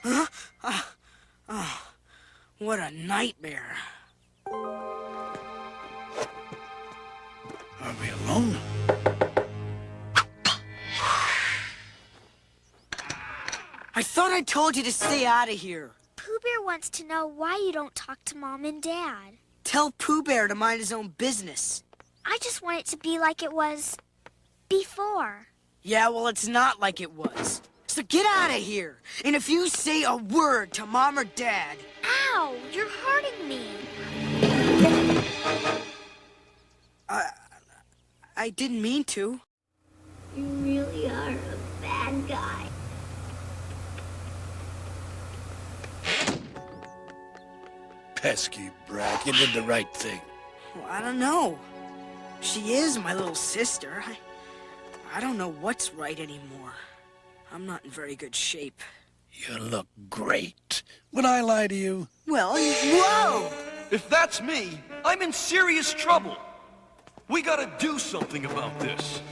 Huh? Oh, what a nightmare. Are we alone? I thought I told you to stay out of here. Pooh Bear wants to know why you don't talk to Mom and Dad. Tell Pooh Bear to mind his own business. I just want it to be like it was before. Yeah, well, it's not like it was. So get out of here. And if you say a word to Mom or Dad... Ow, you're hurting me. I didn't mean to. You really are a bad guy. Pesky brat, you did the right thing. Well, I don't know. She is my little sister. I don't know what's right anymore. I'm not in very good shape. You look great. Would I lie to you? Well, whoa! If that's me, I'm in serious trouble. We gotta do something about this.